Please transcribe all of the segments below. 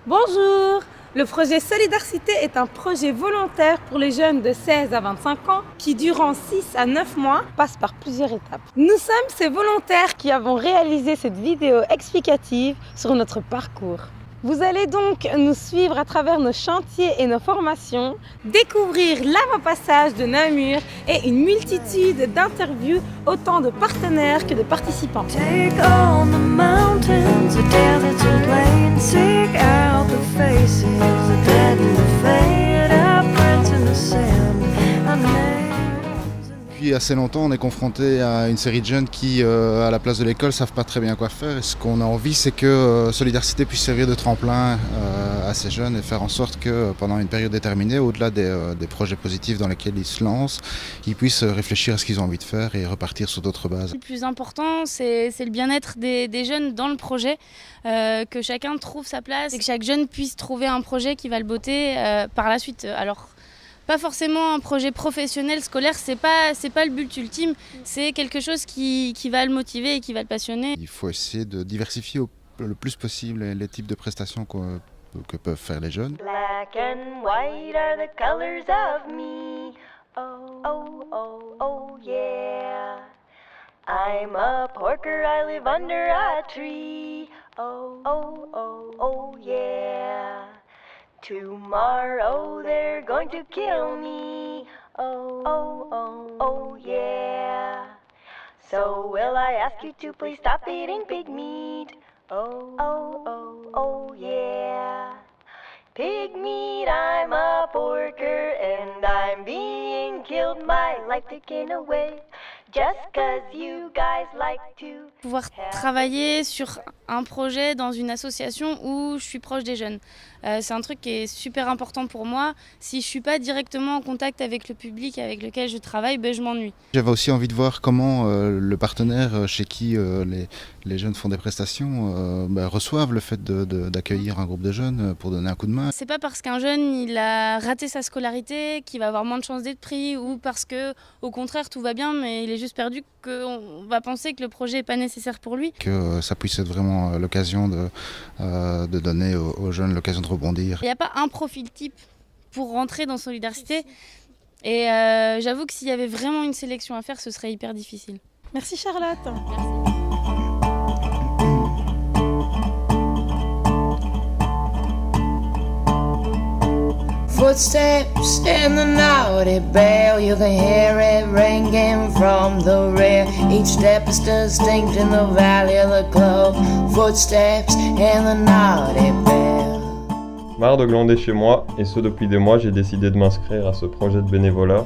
Bonjour! Le projet Solidarité est un projet volontaire pour les jeunes de 16 à 25 ans qui, durant 6 à 9 mois, passent par plusieurs étapes. Nous sommes ces volontaires qui avons réalisé cette vidéo explicative sur notre parcours. Vous allez donc nous suivre à travers nos chantiers et nos formations, découvrir l'avant-passage de Namur et une multitude d'interviews, autant de partenaires que de participants. Take on the mountains, the deserts and plains, seek out the faces, the dead and the fade, our prints in the sand, our names. Depuis assez longtemps, on est confronté à une série de jeunes qui, à la place de l'école, ne savent pas très bien quoi faire. Et ce qu'on a envie, c'est que Solidarité puisse servir de tremplin à ces jeunes et faire en sorte que pendant une période déterminée, au-delà des projets positifs dans lesquels ils se lancent, ils puissent réfléchir à ce qu'ils ont envie de faire et repartir sur d'autres bases. Le plus important, c'est le bien-être des jeunes dans le projet, que chacun trouve sa place et que chaque jeune puisse trouver un projet qui va le botter par la suite. Alors, pas forcément un projet professionnel, scolaire, c'est pas le but ultime, c'est quelque chose qui va le motiver et qui va le passionner. Il faut essayer de diversifier le plus possible les types de prestations que peuvent faire les jeunes. Black and white are the colors of me. Oh, oh, oh, oh, yeah. I'm a porker, I live under a tree. Oh, oh, oh, oh, yeah. Tomorrow they're going to kill me. Oh, oh, oh, oh, yeah. So will I ask you to please stop eating pig meat? Oh, oh, oh, oh, yeah. Pig meat, I'm a porker, and I'm being killed, my life taken away, just 'cause you guys like to. Pouvoir travailler sur un projet dans une association où je suis proche des jeunes. C'est un truc qui est super important pour moi. Si je suis pas directement en contact avec le public avec lequel je travaille, je m'ennuie. J'avais aussi envie de voir comment le partenaire chez qui les jeunes font des prestations reçoivent le fait d'accueillir un groupe de jeunes pour donner un coup de main. C'est pas parce qu'un jeune il a raté sa scolarité qu'il va avoir moins de chances d'être pris ou parce que au contraire tout va bien mais il est juste perdu qu'on va penser que le projet n'est pas nécessaire pour lui. Que ça puisse être vraiment l'occasion de donner aux jeunes l'occasion de rebondir. Il n'y a pas un profil type pour rentrer dans Solidarité et j'avoue que s'il y avait vraiment une sélection à faire, ce serait hyper difficile. Merci Charlotte. Merci. Footsteps in the naughty bell, you can hear it ringing from the rear. Each step is distinct in the valley of the club. Footsteps in the naughty bell. Marre de glander chez moi, et ce depuis des mois, j'ai décidé de m'inscrire à ce projet de bénévolat.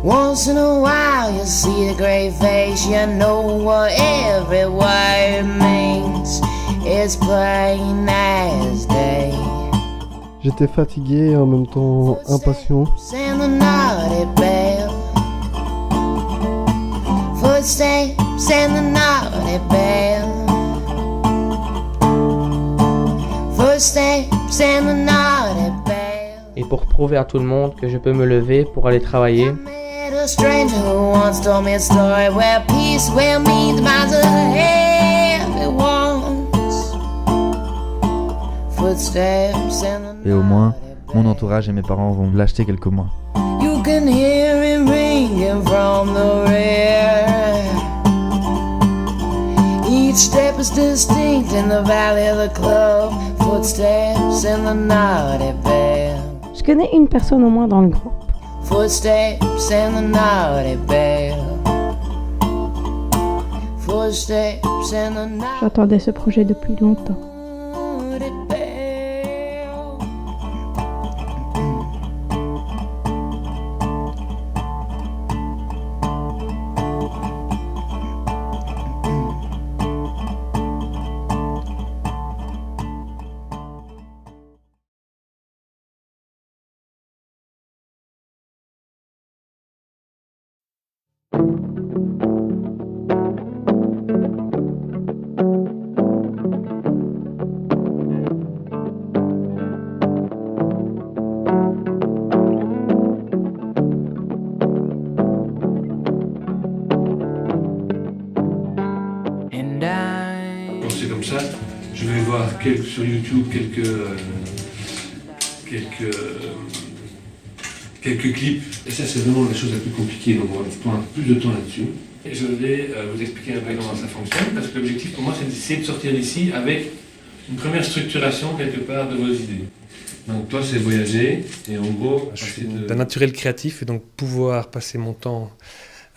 Once in a while you see the great face, you know what every word means. It's plain as day. J'étais fatigué et en même temps impatient. In the naughty bell. Footsteps in the naughty bell. Footsteps in the naughty bell. Et pour prouver à tout le monde que je peux me lever pour aller travailler, A stranger who once told me a story where peace will meet the minds of everyone. Footsteps in the Et au moins, mon entourage et mes parents vont l'acheter quelques mois. You can hear it ringing from the rear. Each step is distinct in the valley of the club. Footsteps in the naughty bell. Je connais une personne au moins dans le groupe. Footsteps in the naughty bell. Footsteps in the naughty J'attendais ce projet depuis longtemps. bell. C'est comme ça, je vais voir sur YouTube quelques quelques clips. Et ça, c'est vraiment la chose la plus compliquée, donc on va prendre plus de temps là-dessus. Et je vais vous expliquer un peu comment ça fonctionne, parce que l'objectif pour moi, c'est d'essayer de sortir d'ici avec une première structuration quelque part de vos idées. Donc toi, c'est voyager, et en gros... Je suis d'un naturel créatif, et donc pouvoir passer mon temps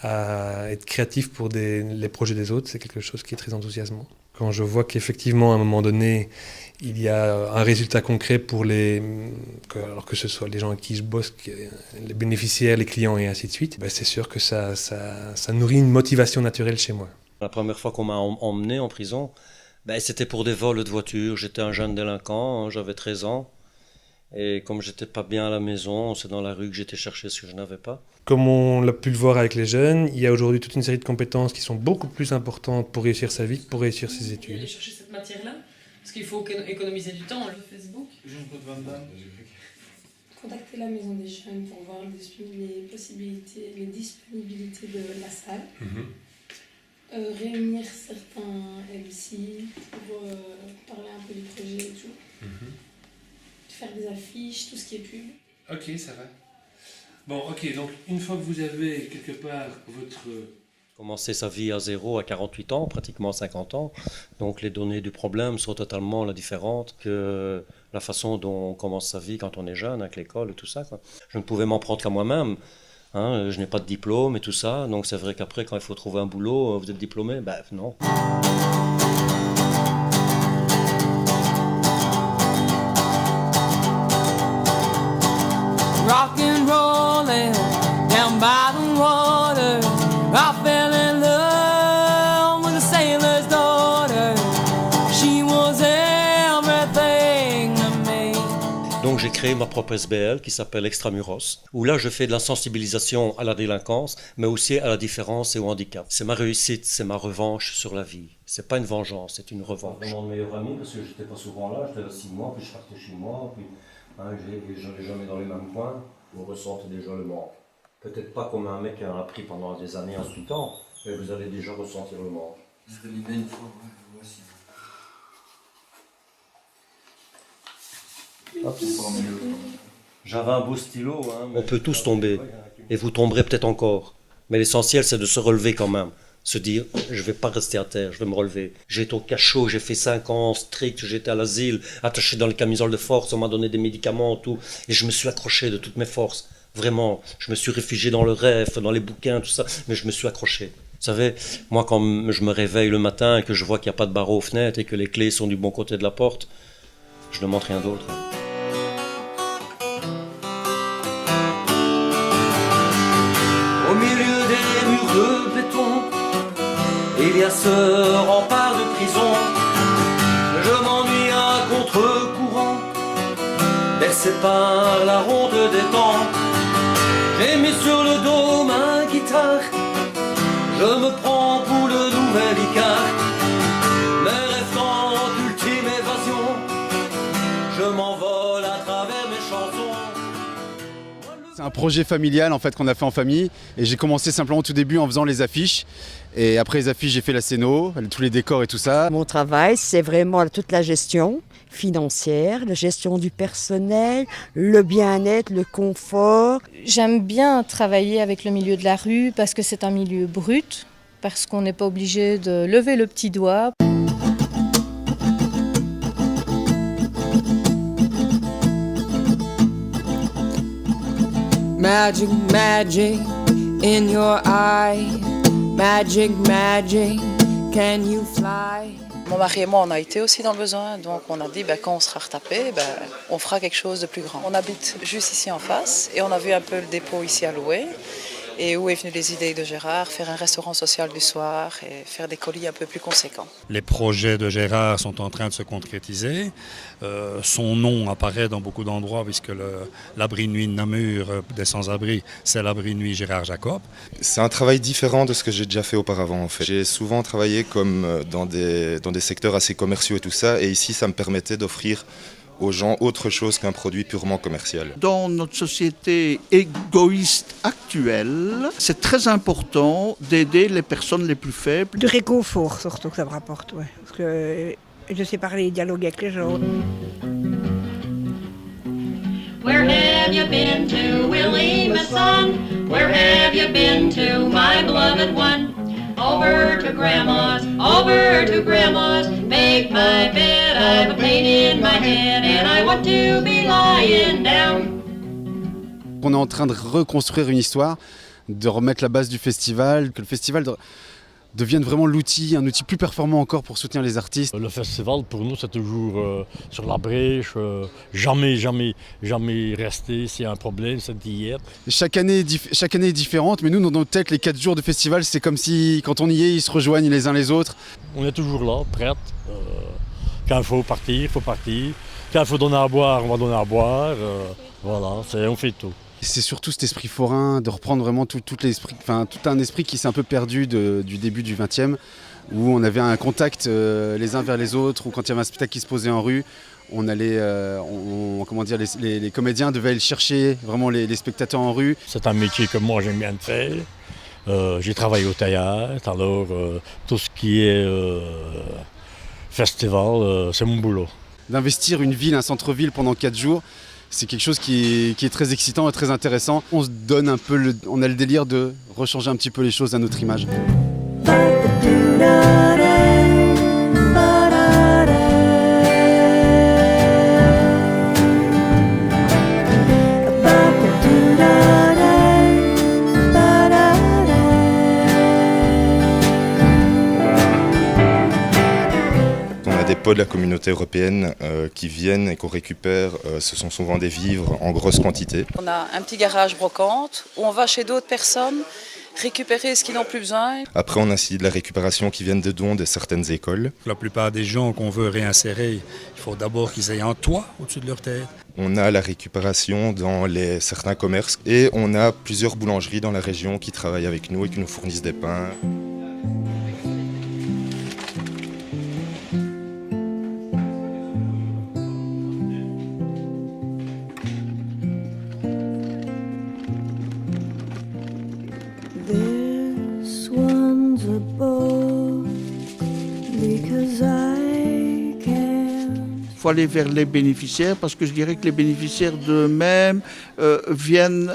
à être créatif pour les projets des autres, c'est quelque chose qui est très enthousiasmant. Quand je vois qu'effectivement, à un moment donné, il y a un résultat concret pour alors que ce soit les gens avec qui je bosse, les bénéficiaires, les clients et ainsi de suite, c'est sûr que ça nourrit une motivation naturelle chez moi. La première fois qu'on m'a emmené en prison, c'était pour des vols de voitures. J'étais un jeune délinquant, j'avais 13 ans. Et comme j'étais pas bien à la maison, c'est dans la rue que j'étais chercher ce que je n'avais pas. Comme on l'a pu le voir avec les jeunes, il y a aujourd'hui toute une série de compétences qui sont beaucoup plus importantes pour réussir sa vie que pour réussir ses études. Aller chercher cette matière-là, parce qu'il faut économiser du temps. Le Facebook. Contacter la maison des jeunes pour voir les possibilités, les disponibilités de la salle. Réunir certains MC pour parler un peu du projet et tout. Faire des affiches, tout ce qui est pub. Ok, ça va. Bon, ok, donc une fois que vous avez quelque part votre... Commencer sa vie à zéro à 48 ans, pratiquement 50 ans. Donc les données du problème sont totalement différentes que la façon dont on commence sa vie quand on est jeune, avec l'école et tout ça, quoi. Je ne pouvais m'en prendre qu'à moi-même. Hein, je n'ai pas de diplôme et tout ça. Donc c'est vrai qu'après, quand il faut trouver un boulot, vous êtes diplômé? Non. Rock and rollin' down by the water, I fell in love with a sailor's daughter. She was everything to me. Donc j'ai créé ma propre SBL qui s'appelle Extramuros, où là je fais de la sensibilisation à la délinquance, mais aussi à la différence et au handicap. C'est ma réussite, c'est ma revanche sur la vie. C'est pas une vengeance, c'est une revanche. C'est mon meilleur ami parce que j'étais pas souvent là, j'étais là 6 mois, puis je partais chez moi, puis... j'allais jamais dans les mêmes coins, vous ressentez déjà le manque. Peut-être pas comme un mec qui a appris pendant des années en tout temps, mais vous allez déjà ressentir le manque. Je vais l'aimer une fois, voici. J'avais un beau stylo. On peut tous tomber, et vous tomberez peut-être encore. Mais l'essentiel, c'est de se relever quand même. Se dire, je vais pas rester à terre, je vais me relever. J'étais au cachot, j'ai fait 5 ans strict, j'étais à l'asile, attaché dans les camisoles de force, on m'a donné des médicaments, tout. Et je me suis accroché de toutes mes forces. Vraiment, je me suis réfugié dans le rêve, dans les bouquins, tout ça, mais je me suis accroché. Vous savez, moi quand je me réveille le matin et que je vois qu'il n'y a pas de barreau aux fenêtres et que les clés sont du bon côté de la porte, je ne demande rien d'autre. Au milieu des murs de béton, il y a ce rempart de prison. Je m'ennuie à contre-courant, bercé par la ronde des temps. J'ai mis sur le dos ma guitare, je me prends pour le nouvel Icare. Mes rêves tentent d'ultime évasion, je m'envole à travers mes chansons. C'est un projet familial en fait qu'on a fait en famille et j'ai commencé simplement au tout début en faisant les affiches et après les affiches j'ai fait la scéno, tous les décors et tout ça. Mon travail c'est vraiment toute la gestion financière, la gestion du personnel, le bien-être, le confort. J'aime bien travailler avec le milieu de la rue parce que c'est un milieu brut, parce qu'on n'est pas obligé de lever le petit doigt. Magic, magic in your eye. Magic, magic, can you fly? Mon mari et moi, on a été aussi dans le besoin, donc on a dit quand on sera retapé, on fera quelque chose de plus grand. On habite juste ici en face et on a vu un peu le dépôt ici à louer. Et où est venue les idées de Gérard, faire un restaurant social du soir et faire des colis un peu plus conséquents. Les projets de Gérard sont en train de se concrétiser. Son nom apparaît dans beaucoup d'endroits puisque l'abri de nuit de Namur des sans-abri, c'est l'abri de nuit Gérard Jacob. C'est un travail différent de ce que j'ai déjà fait auparavant en fait. J'ai souvent travaillé comme dans des secteurs assez commerciaux et tout ça, et ici ça me permettait d'offrir aux gens autre chose qu'un produit purement commercial. Dans notre société égoïste actuelle, c'est très important d'aider les personnes les plus faibles. De réconfort surtout que ça me rapporte, ouais. Parce que je sais parler et dialoguer avec les gens. Where have you been to, Willie, my son? Where have you been to, my beloved one? Over to Grandma's, make my bed, I've a pain in my head, and I want to be lying down. On est en train de reconstruire une histoire, de remettre la base du festival, que le festival devienne vraiment un outil plus performant encore pour soutenir les artistes. Le festival pour nous c'est toujours sur la brèche, jamais rester, s'il y a un problème, c'est d'hier. Chaque année est différente, mais nous dans notre tête les 4 jours de festival c'est comme si quand on y est ils se rejoignent les uns les autres. On est toujours là, prêts, quand il faut partir, quand il faut donner à boire, on va donner à boire, voilà, on fait tout. C'est surtout cet esprit forain, de reprendre vraiment tout un esprit qui s'est un peu perdu du début du XXe, où on avait un contact les uns vers les autres, ou quand il y avait un spectacle qui se posait en rue, on allait, les comédiens devaient aller chercher vraiment les spectateurs en rue. C'est un métier que moi j'aime bien faire. J'ai travaillé au théâtre, alors tout ce qui est festival, c'est mon boulot. D'investir une ville, un centre-ville pendant 4 jours, c'est quelque chose qui est très excitant et très intéressant. On se donne on a le délire de rechanger un petit peu les choses à notre image. Des pots de la communauté européenne qui viennent et qu'on récupère, ce sont souvent des vivres en grosse quantité. On a un petit garage brocante où on va chez d'autres personnes récupérer ce qu'ils n'ont plus besoin. Après on a aussi de la récupération qui viennent de dons de certaines écoles. La plupart des gens qu'on veut réinsérer, il faut d'abord qu'ils aient un toit au-dessus de leur tête. On a la récupération dans certains commerces et on a plusieurs boulangeries dans la région qui travaillent avec nous et qui nous fournissent des pains. Il faut aller vers les bénéficiaires parce que je dirais que les bénéficiaires d'eux-mêmes viennent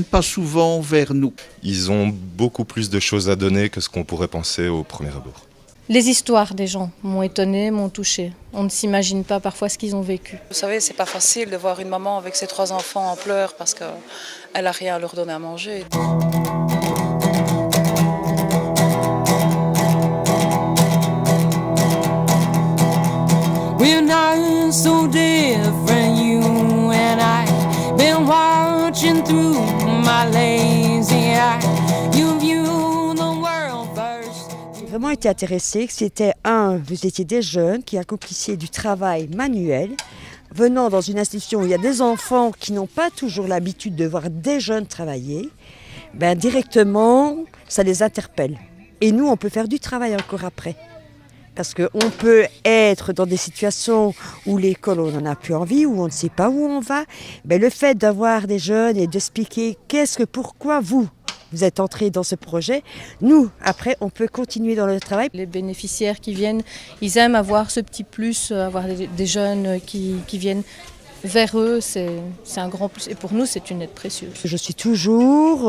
pas souvent vers nous. Ils ont beaucoup plus de choses à donner que ce qu'on pourrait penser au premier abord. Les histoires des gens m'ont étonnée, m'ont touchée. On ne s'imagine pas parfois ce qu'ils ont vécu. Vous savez, c'est pas facile de voir une maman avec ses 3 enfants en pleurs parce qu'elle n'a rien à leur donner à manger. We're not so different, you and I. Been watching through my lazy eye. You view the world first. J'ai vraiment été intéressée que c'était vous étiez des jeunes qui accomplissiez du travail manuel, venant dans une institution où il y a des enfants qui n'ont pas toujours l'habitude de voir des jeunes travailler, directement, ça les interpelle. Et nous, on peut faire du travail encore après. Parce qu'on peut être dans des situations où l'école, on n'en a plus envie, où on ne sait pas où on va. Mais le fait d'avoir des jeunes et d'expliquer pourquoi vous êtes entrés dans ce projet, nous, après, on peut continuer dans le travail. Les bénéficiaires qui viennent, ils aiment avoir ce petit plus, avoir des jeunes qui viennent vers eux, c'est un grand plus. Et pour nous, c'est une aide précieuse. Je suis toujours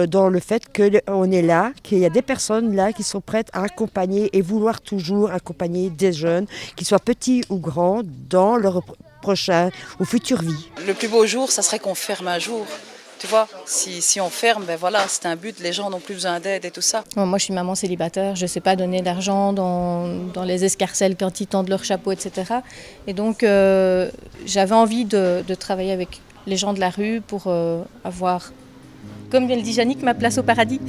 dans le fait qu'on est là, qu'il y a des personnes là qui sont prêtes à accompagner et vouloir toujours accompagner des jeunes, qu'ils soient petits ou grands, dans leur prochain ou future vie. Le plus beau jour, ça serait qu'on ferme un jour. Tu vois, si on ferme, c'est un but, les gens n'ont plus besoin d'aide et tout ça. Moi, je suis maman célibataire, je ne sais pas donner d'argent dans les escarcelles quand ils tendent leur chapeau, etc. Et donc, j'avais envie de travailler avec les gens de la rue pour avoir, comme elle dit Yannick, ma place au paradis.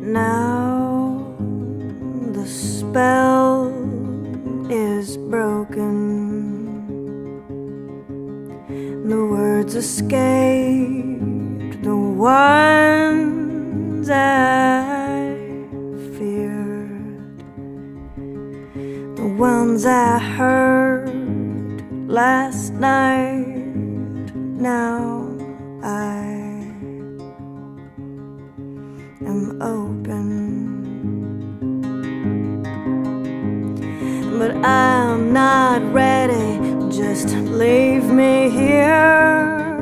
Now the spell is broken. The words escaped, the ones I feared, the ones I heard last night. Now I am open, but I'm not ready just leave me here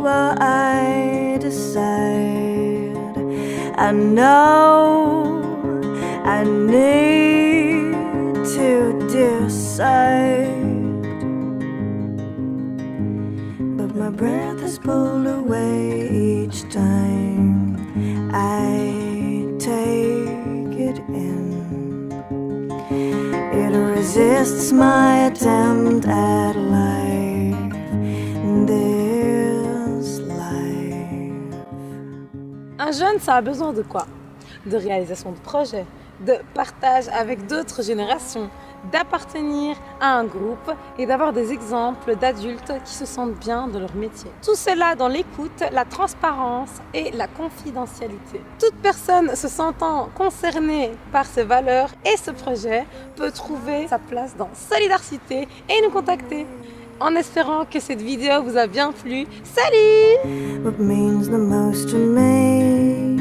while I decide. I know I need to decide, but my breath is pulled away each time I take it in. It resists my attempt at life, this life. Un jeune, ça a besoin de quoi? De réalisation de projets, de partage avec d'autres générations, d'appartenir à un groupe et d'avoir des exemples d'adultes qui se sentent bien dans leur métier. Tout cela dans l'écoute, la transparence et la confidentialité. Toute personne se sentant concernée par ces valeurs et ce projet peut trouver sa place dans Solidarcité et nous contacter. En espérant que cette vidéo vous a bien plu. Salut! What means the most to me?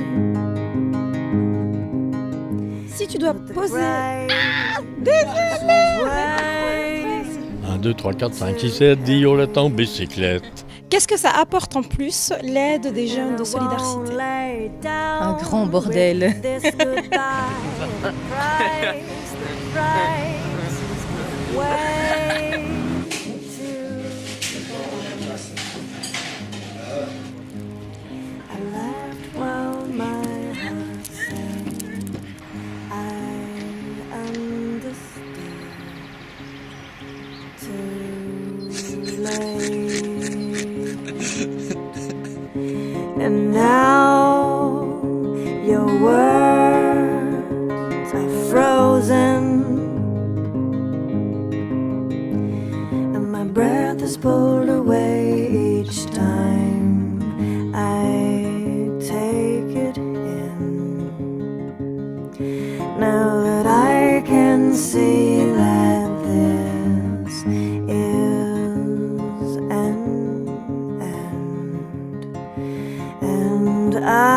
Si tu dois poser... Ah! Désolé! 1, 2, 3, 4, 5, 6, 7, 10, on est en bicyclette. Qu'est-ce que ça apporte en plus, l'aide des jeunes de Solidarcité? Un grand bordel. And now your words are frozen, and my breath is pulled away each time I take it in. Now that I can see that this is an end, and I